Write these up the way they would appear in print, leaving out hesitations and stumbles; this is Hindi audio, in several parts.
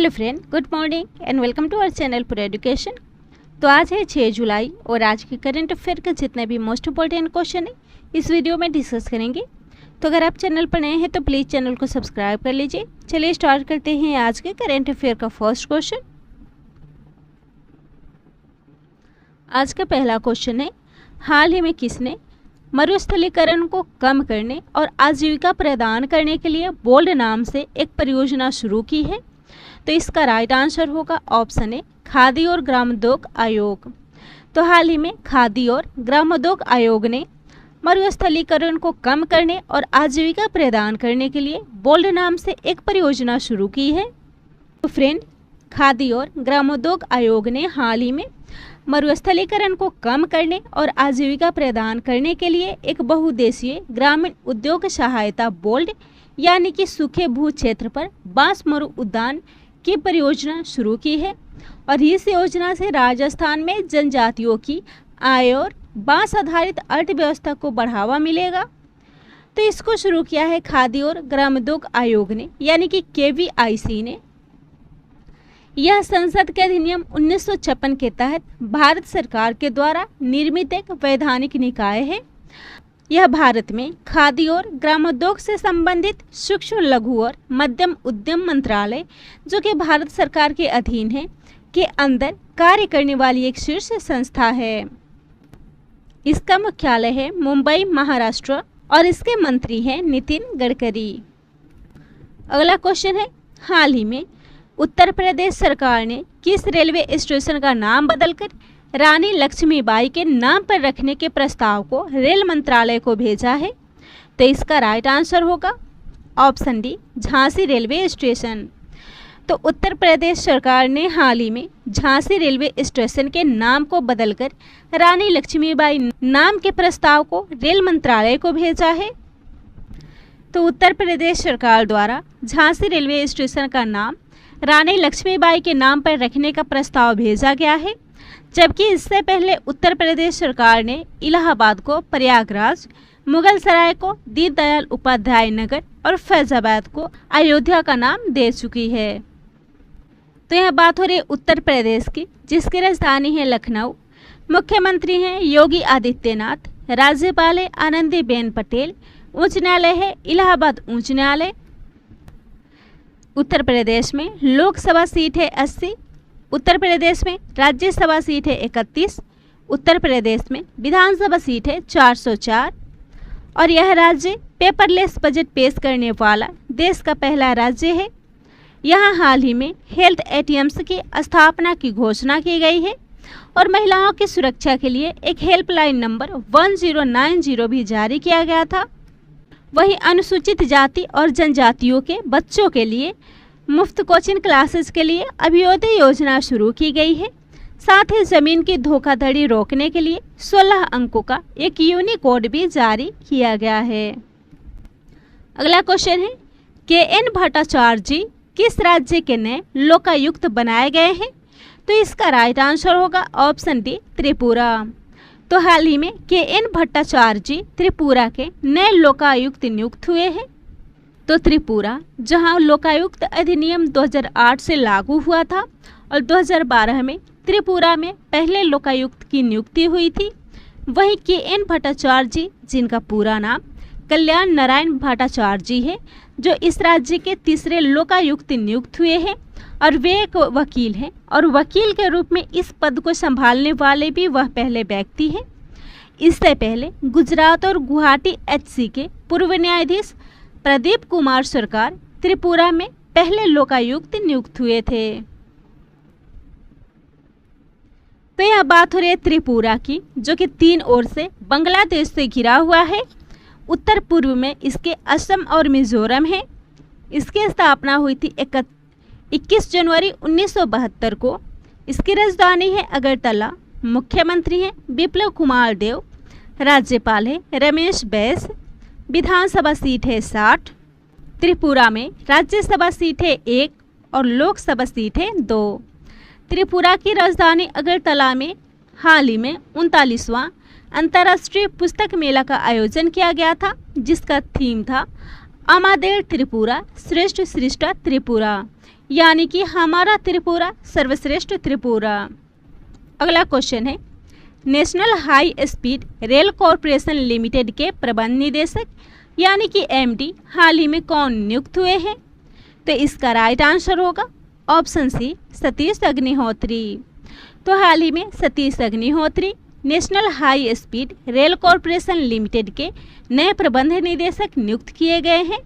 Hello friend, good morning and welcome to our channel for education. तो आज है 6 जुलाई और आज के करंट अफेयर के जितने भी मोस्ट इंपॉर्टेंट क्वेश्चन है इस वीडियो में डिस्कस करेंगे। तो अगर आप चैनल पर नए हैं तो प्लीज़ चैनल को सब्सक्राइब कर लीजिए। चलिए स्टार्ट करते हैं आज के करंट अफेयर का फर्स्ट क्वेश्चन। आज का पहला क्वेश्चन है, हाल ही में किसने मरुस्थलीकरण को कम करने और आजीविका प्रदान करने के लिए बोल्ड नाम से एक परियोजना शुरू की है? तो इसका राइट आंसर होगा ऑप्शन ए, खादी और ग्रामोद्योग आयोग। तो हाल ही में खादी और ग्रामोद्योग आयोग ने मरुस्थलीकरण को कम करने और आजीविका प्रदान करने के लिए बोल्ड नाम से एक परियोजना शुरू की है। तो फ्रेंड, खादी और ग्रामोद्योग आयोग ने हाल ही में मरुस्थलीकरण को कम करने और आजीविका प्रदान करने के लिए एक बहुउद्देशीय ग्रामीण उद्योग सहायता बोल्ड यानी कि सूखे भू क्षेत्र पर बांस मरु उद्यान की परियोजना शुरू की है। और इस योजना से राजस्थान में जनजातियों की आय और बांस आधारित अर्थव्यवस्था को बढ़ावा मिलेगा। तो इसको शुरू किया है खादी और ग्रामोद्योग आयोग ने यानी कि KVIC ने। यह संसद के अधिनियम 1956 के तहत भारत सरकार के द्वारा निर्मित एक वैधानिक निकाय है। यह भारत में खादी और ग्रामोद्योग से संबंधित सूक्ष्म लघु और मध्यम उद्यम मंत्रालय, जो कि भारत सरकार के अधीन है, के अंदर कार्य करने वाली एक शीर्ष संस्था है। इसका मुख्यालय है मुंबई, महाराष्ट्र और इसके मंत्री हैं नितिन गडकरी। अगला क्वेश्चन है, हाल ही में उत्तर प्रदेश सरकार ने किस रेलवे स्टेशन का नाम बदलकर रानी लक्ष्मीबाई के नाम पर रखने के प्रस्ताव को रेल मंत्रालय को भेजा है? तो इसका राइट आंसर होगा option D, Jhansi railway station. तो उत्तर प्रदेश सरकार ने हाल ही में झांसी रेलवे स्टेशन के नाम को बदलकर रानी लक्ष्मीबाई नाम के प्रस्ताव को रेल मंत्रालय को भेजा है। तो उत्तर प्रदेश सरकार द्वारा झांसी रेलवे स्टेशन का नाम रानी लक्ष्मीबाई के नाम पर रखने का प्रस्ताव भेजा गया है, जबकि इससे पहले उत्तर प्रदेश सरकार ने इलाहाबाद को प्रयागराज, मुगल सराय को दीनदयाल उपाध्याय नगर और फैजाबाद को अयोध्या का नाम दे चुकी है। तो यह बात हो रही है उत्तर प्रदेश की, जिसकी राजधानी है लखनऊ। मुख्यमंत्री हैं योगी आदित्यनाथ, राज्यपाल है आनंदीबेन पटेल, उच्च न्यायालय है इलाहाबाद उच्च न्यायालय। उत्तर प्रदेश में लोकसभा सीट है 80, उत्तर प्रदेश में राज्यसभा सीट है 31, उत्तर प्रदेश में विधानसभा सीट है 404 और यह राज्य पेपरलेस बजट पेश करने वाला देश का पहला राज्य है। यहाँ हाल ही में हेल्थ ATMs की स्थापना की घोषणा की गई है और महिलाओं की सुरक्षा के लिए एक हेल्पलाइन नंबर 1090 भी जारी किया गया था। वहीं अनुसूचित जाति और जनजातियों के बच्चों के लिए मुफ्त कोचिंग क्लासेस के लिए अभ्युदय योजना शुरू की गई है। साथ ही जमीन की धोखाधड़ी रोकने के लिए 16 अंकों का एक यूनिकोड भी जारी किया गया है। अगला क्वेश्चन है, KN भट्टाचार्य जी किस राज्य के नए लोकायुक्त बनाए गए हैं? तो इसका राइट आंसर होगा ऑप्शन डी, त्रिपुरा। तो हाल ही में KN भट्टाचार्य जी त्रिपुरा के नए लोकायुक्त नियुक्त हुए हैं। तो त्रिपुरा, जहां लोकायुक्त अधिनियम 2008 से लागू हुआ था और 2012 में त्रिपुरा में पहले लोकायुक्त की नियुक्ति हुई थी, वहीं KN भट्टाचार्य जी, जिनका पूरा नाम कल्याण नारायण भट्टाचार्य जी है, जो इस राज्य के तीसरे लोकायुक्त नियुक्त हुए हैं और वे एक वकील हैं और वकील के रूप में इस पद को संभालने वाले भी वह पहले व्यक्ति हैं। इससे पहले गुजरात और गुवाहाटी HC के पूर्व न्यायाधीश प्रदीप कुमार सरकार त्रिपुरा में पहले लोकायुक्त नियुक्त हुए थे। तो यह बात हो रही है त्रिपुरा की, जो कि 3 ओर से बांग्लादेश से घिरा हुआ है। उत्तर पूर्व में इसके असम और मिजोरम है। इसकी स्थापना हुई थी 21 जनवरी 1972 को। इसकी राजधानी है अगरतला। मुख्यमंत्री हैं बिप्लब कुमार देव, राज्यपाल है रमेश बैस, विधानसभा सीट है 60। त्रिपुरा में राज्यसभा सीट है 1 और लोकसभा सीट है 2। त्रिपुरा की राजधानी अगरतला में हाल ही में 39वां अंतर्राष्ट्रीय पुस्तक मेला का आयोजन किया गया था, जिसका थीम था अमादेर त्रिपुरा श्रेष्ठ सृष्टा त्रिपुरा, यानी कि हमारा त्रिपुरा सर्वश्रेष्ठ त्रिपुरा। अगला क्वेश्चन है, national high speed rail corporation limited के प्रबंध निदेशक यानी कि एमडी हाल ही में कौन नियुक्त हुए हैं? तो इसका राइट आंसर होगा ऑप्शन सी, सतीश अग्निहोत्री। तो हाल ही में Satish Agnihotri national high speed rail corporation limited के नए प्रबंध निदेशक नियुक्त किए गए हैं।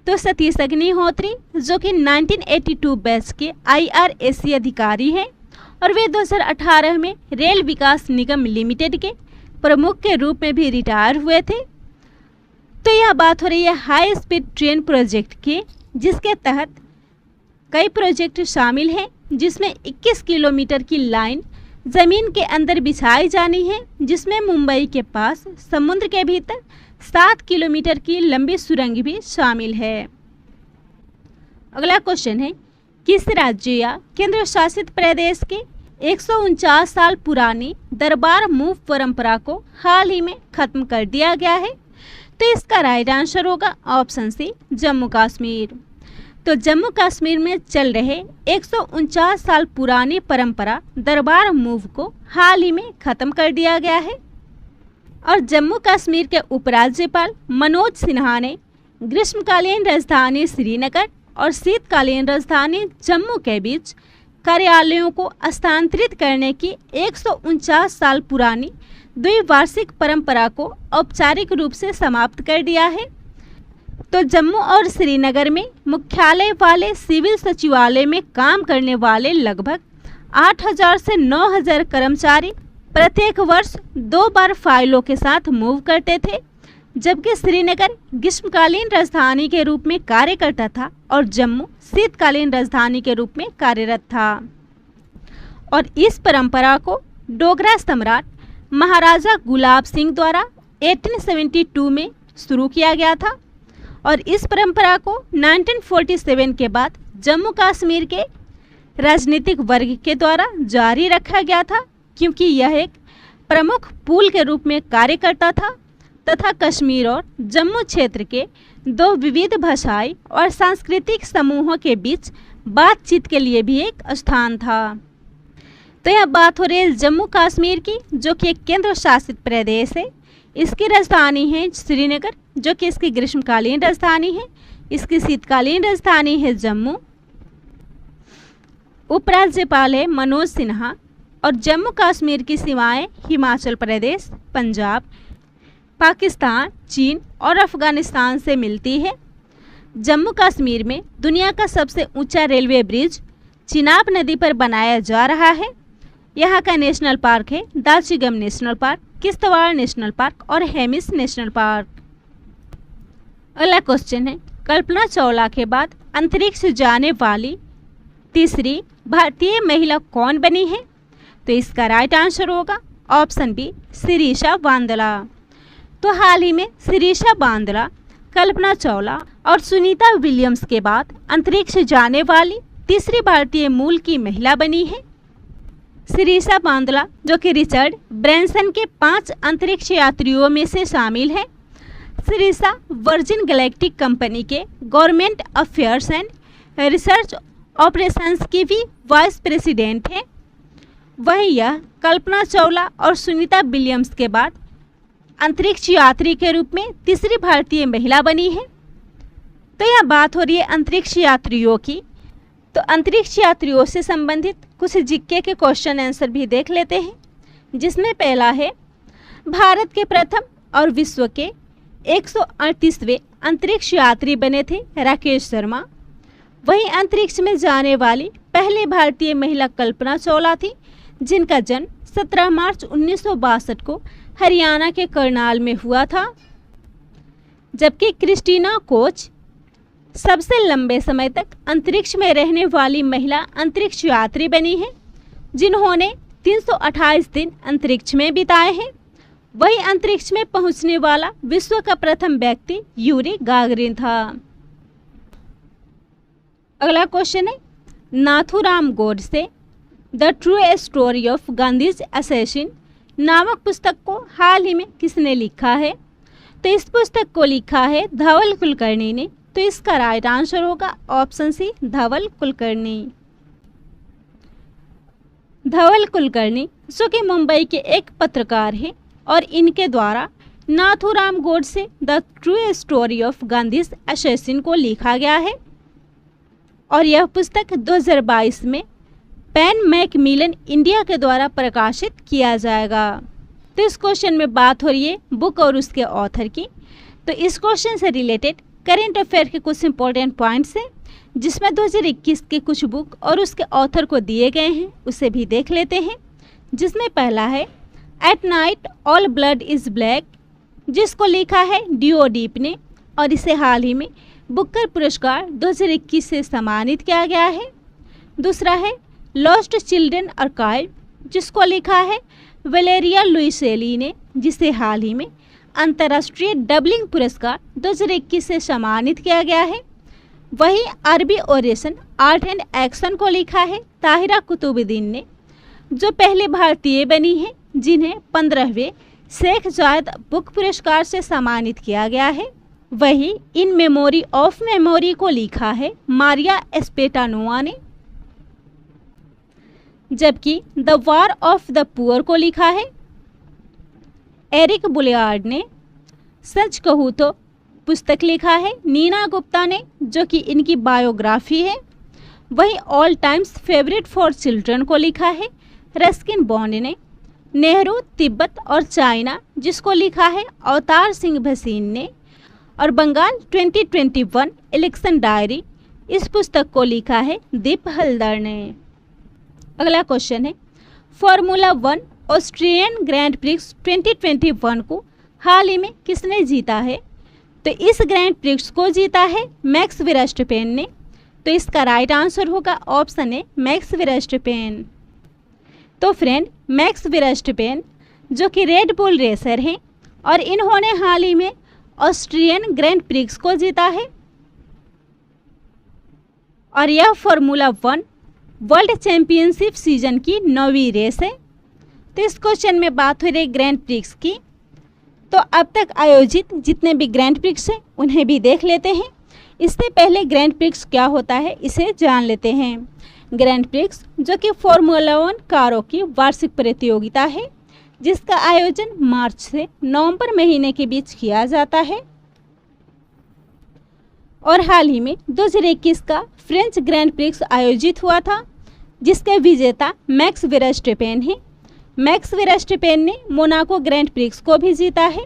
तो सतीश अग्निहोत्री जो कि 1982 बैच के IRAC अधिकारी हैं और वे 2018 में रेल विकास निगम लिमिटेड के प्रमुख के रूप में भी रिटायर हुए थे। तो यह बात हो रही है हाई स्पीड ट्रेन प्रोजेक्ट की, जिसके तहत कई प्रोजेक्ट शामिल हैं, जिसमें 21 किलोमीटर की लाइन ज़मीन के अंदर बिछाई जानी है, जिसमें मुंबई के पास समुद्र के भीतर 7 किलोमीटर की लंबी सुरंग भी शामिल है। अगला क्वेश्चन है, किस राज्य या केंद्र शासित प्रदेश के 149 साल पुरानी दरबार मूव परंपरा को हाल ही में खत्म कर दिया गया है? तो इसका राइट आंसर होगा ऑप्शन सी, जम्मू कश्मीर। तो जम्मू कश्मीर में चल रहे 149 साल पुरानी परंपरा दरबार मूव को हाल ही में खत्म कर दिया गया है और जम्मू कश्मीर के उपराज्यपाल मनोज सिन्हा ने ग्रीष्मकालीन राजधानी श्रीनगर और शीतकालीन राजधानी जम्मू के बीच कार्यालयों को स्थानांतरित करने की 149 साल पुरानी द्विवार्षिक परंपरा को औपचारिक रूप से समाप्त कर दिया है। तो जम्मू और श्रीनगर में मुख्यालय वाले सिविल सचिवालय में काम करने वाले लगभग 8,000 से 9,000 कर्मचारी प्रत्येक वर्ष 2 बार फाइलों के साथ मूव करते थे, जबकि श्रीनगर ग्रीष्मकालीन राजधानी के रूप में कार्य करता था और जम्मू शीतकालीन राजधानी के रूप में कार्यरत था। और इस परंपरा को डोगरा सम्राट महाराजा गुलाब सिंह द्वारा 1872 में शुरू किया गया था और इस परंपरा को 1947 के बाद जम्मू कश्मीर के राजनीतिक वर्ग के द्वारा जारी रखा गया था, क्योंकि यह एक प्रमुख पुल के रूप में कार्य करता था तथा कश्मीर और जम्मू क्षेत्र के 2 विविध भाषाई और सांस्कृतिक समूहों के बीच बातचीत के लिए भी एक स्थान था। तो यह बात हो रही है जम्मू कश्मीर की, जो कि एक केंद्र शासित प्रदेश है। इसकी राजधानी है श्रीनगर, जो कि इसकी ग्रीष्मकालीन राजधानी है। इसकी शीतकालीन राजधानी है जम्मू। उपराज्यपाल है मनोज सिन्हा और जम्मू कश्मीर की सीमाएं हिमाचल प्रदेश, पंजाब, पाकिस्तान, चीन और अफगानिस्तान से मिलती है। जम्मू कश्मीर में दुनिया का सबसे ऊंचा रेलवे ब्रिज चिनाब नदी पर बनाया जा रहा है। यहाँ का नेशनल पार्क है Dachigam national park, Kishtwar national park और हेमिस नेशनल पार्क। अगला क्वेश्चन है, कल्पना चावला के बाद अंतरिक्ष जाने वाली तीसरी भारतीय महिला कौन बनी है? तो इसका राइट आंसर होगा ऑप्शन बी, शिरीषा बांदला। तो हाल ही में शिरीषा बांदला, कल्पना चावला और सुनीता विलियम्स के बाद अंतरिक्ष जाने वाली तीसरी भारतीय मूल की महिला बनी है। शिरीषा बांदला जो कि रिचर्ड ब्रैंसन के 5 अंतरिक्ष यात्रियों में से शामिल है। शिरीषा वर्जिन गैलेक्टिक कंपनी के government affairs and research operations की भी वाइस प्रेसिडेंट है। वहीं यह कल्पना चावला और सुनीता विलियम्स के बाद अंतरिक्ष यात्री के रूप में तीसरी भारतीय महिला बनी है। तो यह बात हो रही है अंतरिक्ष यात्रियों की। तो अंतरिक्ष यात्रियों से संबंधित कुछ जीके के क्वेश्चन आंसर भी देख लेते हैं, जिसमें पहला है, भारत के प्रथम और विश्व के 138वें अंतरिक्ष यात्री बने थे राकेश शर्मा। वहीं अंतरिक्ष में जाने वाली पहली भारतीय महिला कल्पना चावला थी, जिनका जन्म 17 मार्च 1962 को हरियाणा के करनाल में हुआ था। जबकि क्रिस्टीना कोच सबसे लंबे समय तक अंतरिक्ष में रहने वाली महिला अंतरिक्ष यात्री बनी है, जिन्होंने 328 दिन अंतरिक्ष में बिताए हैं। वही अंतरिक्ष में पहुंचने वाला विश्व का प्रथम व्यक्ति यूरी गागरिन था। अगला क्वेश्चन है, Nathuram Godse the true story of Gandhi's assassin नामक पुस्तक को हाल ही में किसने लिखा है? तो इस पुस्तक को लिखा है धवल कुलकर्णी ने। तो इसका राइट आंसर होगा ऑप्शन सी, धवल कुलकर्णी। धवल कुलकर्णी जो कि मुंबई के एक पत्रकार हैं और इनके द्वारा Nathuram Godse the true story of Gandhi's assassin को लिखा गया है और यह पुस्तक 2022 में पेन मैकमिलन इंडिया के द्वारा प्रकाशित किया जाएगा। तो इस क्वेश्चन में बात हो रही है बुक और उसके ऑथर की। तो इस क्वेश्चन से रिलेटेड करेंट अफेयर के कुछ इंपॉर्टेंट पॉइंट्स हैं जिसमें 2021 के कुछ बुक और उसके ऑथर को दिए गए हैं, उसे भी देख लेते हैं। जिसमें पहला है at night all blood is black, जिसको लिखा है डिओ डीप ने और इसे हाल ही में बुकर पुरस्कार 2021 से सम्मानित किया गया है। दूसरा है लॉस्ट चिल्ड्रन आर्काइव, जिसको लिखा है वैलेरिया लुइसेली ने, जिसे हाल ही में अंतर्राष्ट्रीय डबलिंग पुरस्कार 2021 से सम्मानित किया गया है। वहीं अरबी ओरेशन आर्ट एंड एक्शन को लिखा है ताहिरा कुतुबुद्दीन ने, जो पहले भारतीय बनी है जिन्हें 15वें शेख जायद बुक पुरस्कार से सम्मानित किया गया है। वहीं इन मेमोरी ऑफ मेमोरी को लिखा है मारिया एस्पेटानोआ ने, जबकि the war of the poor को लिखा है एरिक बुलियार्ड ने। सच कहूँ तो पुस्तक लिखा है नीना गुप्ता ने, जो कि इनकी बायोग्राफी है। वहीं all times favourite for children को लिखा है रस्किन बॉन्ड ने। नेहरू तिब्बत और चाइना, जिसको लिखा है अवतार सिंह भसीन ने। और बंगाल 2021 इलेक्शन डायरी, इस पुस्तक को लिखा है दीप हल्दर ने। अगला क्वेश्चन है फार्मूला 1 ऑस्ट्रियन ग्रैंड प्रिक्स 2021 को हाल ही में किसने जीता है? तो इस ग्रैंड प्रिक्स को जीता है मैक्स वर्स्टैपेन ने। तो इसका राइट आंसर होगा ऑप्शन ए, मैक्स वर्स्टैपेन। तो फ्रेंड, मैक्स वर्स्टैपेन जो कि रेड बुल रेसर हैं और इन्होंने हाल ही में ऑस्ट्रियन ग्रैंड प्रिक्स को जीता है और यह फार्मूला 1 वर्ल्ड चैंपियनशिप सीजन की 9वीं रेस है। तो इस क्वेश्चन में बात हो रही ग्रैंड प्रिक्स की। तो अब तक आयोजित जितने भी ग्रैंड प्रिक्स हैं उन्हें भी देख लेते हैं। इससे पहले ग्रैंड प्रिक्स क्या होता है इसे जान लेते हैं। ग्रैंड प्रिक्स जो कि फार्मूला 1 कारों की वार्षिक प्रतियोगिता है, जिसका आयोजन मार्च से नवंबर महीने के बीच किया जाता है। और हाल ही में 2021 का फ्रेंच ग्रैंड प्रिक्स आयोजित हुआ था, जिसके विजेता मैक्स वर्स्टैपेन हैं। मैक्स वर्स्टैपेन ने मोनाको ग्रैंड प्रिक्स को भी जीता है।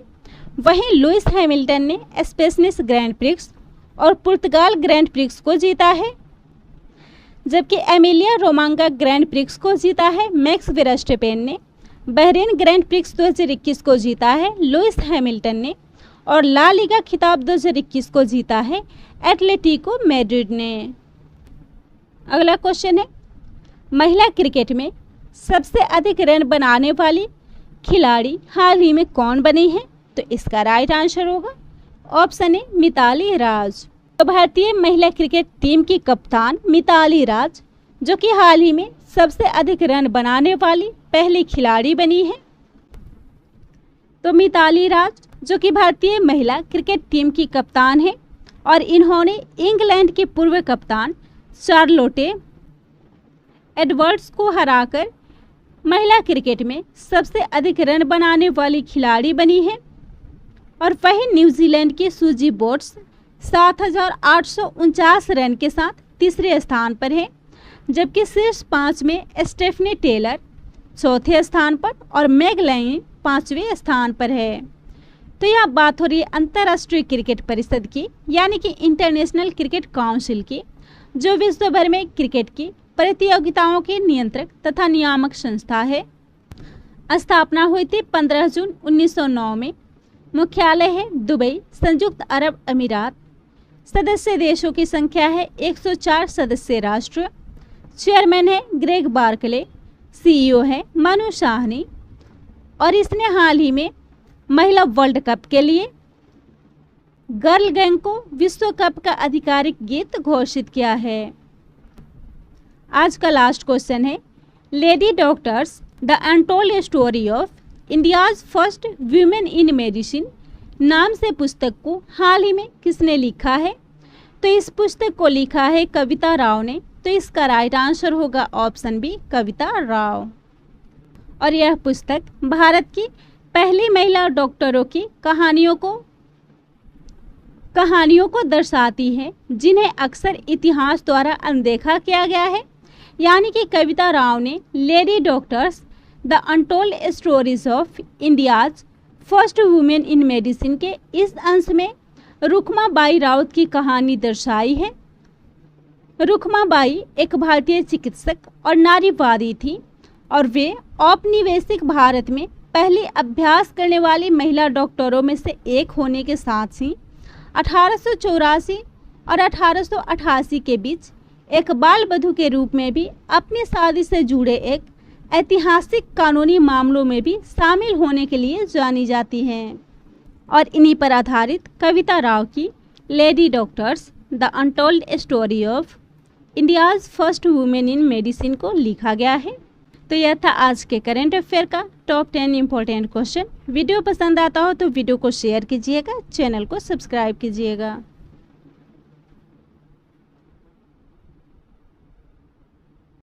वहीं लुइस हैमिल्टन ने स्पेनिश ग्रैंड प्रिक्स और पुर्तगाल ग्रैंड प्रिक्स को जीता है, जबकि एमिलिया रोमांगा ग्रैंड प्रिक्स को जीता है मैक्स वर्स्टैपेन ने। बहरीन ग्रैंड प्रिक्स 2021 को जीता है लुइस हैमिल्टन ने और ला लीगा खिताब 2021 को जीता है एटलेटिको मैड्रिड ने। अगला क्वेश्चन है महिला क्रिकेट में सबसे अधिक रन बनाने वाली खिलाड़ी हाल ही में कौन बनी है? तो इसका राइट आंसर होगा ऑप्शन ए, मिताली राज। तो भारतीय महिला क्रिकेट टीम की कप्तान मिताली राज, जो कि हाल ही में सबसे अधिक रन बनाने वाली पहली खिलाड़ी बनी है। तो मिताली राज जो कि भारतीय महिला क्रिकेट टीम की कप्तान है और इन्होंने इंग्लैंड के पूर्व कप्तान चार्लोटे एडवर्ड्स को हराकर महिला क्रिकेट में सबसे अधिक रन बनाने वाली खिलाड़ी बनी है। और वहीं न्यूजीलैंड की सूजी बोट्स 7,849 रन के साथ तीसरे स्थान पर है, जबकि शीर्ष 5 में स्टेफनी टेलर चौथे स्थान पर और मैग लाइन 5वें स्थान पर है। तो यह बात हो रही है अंतर्राष्ट्रीय क्रिकेट परिषद की, यानी कि इंटरनेशनल क्रिकेट काउंसिल की, जो विश्व भर में क्रिकेट की प्रतियोगिताओं के नियंत्रक तथा नियामक संस्था है। स्थापना हुई थी 15 जून 1909 में। मुख्यालय है दुबई, संयुक्त अरब अमीरात। सदस्य देशों की संख्या है 104 सदस्य राष्ट्र। चेयरमैन है ग्रेग बार्कले, सीईओ है मनु साहनी। और इसने हाल ही में महिला वर्ल्ड कप के लिए गर्ल गैंग को विश्व कप का आधिकारिक गीत घोषित किया है। आज का लास्ट क्वेश्चन है lady doctors the untold story of India's first women in medicine नाम से पुस्तक को हाल ही में किसने लिखा है? तो इस पुस्तक को लिखा है कविता राव ने। तो इसका राइट आंसर होगा ऑप्शन बी, कविता राव। और यह पुस्तक भारत की पहली महिला डॉक्टरों की कहानियों को दर्शाती है, जिन्हें अक्सर इतिहास द्वारा अनदेखा किया गया है। यानी कि कविता राव ने lady doctors the untold stories of India's first women in medicine के इस अंश में रुखमाबाई राउत की कहानी दर्शाई है। रुखमाबाई एक भारतीय चिकित्सक और नारीवादी थी और वे औपनिवेशिक भारत में पहली अभ्यास करने वाली महिला डॉक्टरों में से एक होने के साथ ही 1884 और 1888 के बीच एक बाल वधू के रूप में भी अपनी शादी से जुड़े एक ऐतिहासिक कानूनी मामलों में भी शामिल होने के लिए जानी जाती हैं। और इन्हीं पर आधारित कविता राव की lady doctors the untold story of India's first women in medicine को लिखा गया है। तो यह था आज के करंट अफेयर का टॉप 10 इम्पोर्टेंट क्वेश्चन। वीडियो पसंद आता हो तो वीडियो को शेयर कीजिएगा, चैनल को सब्सक्राइब कीजिएगा।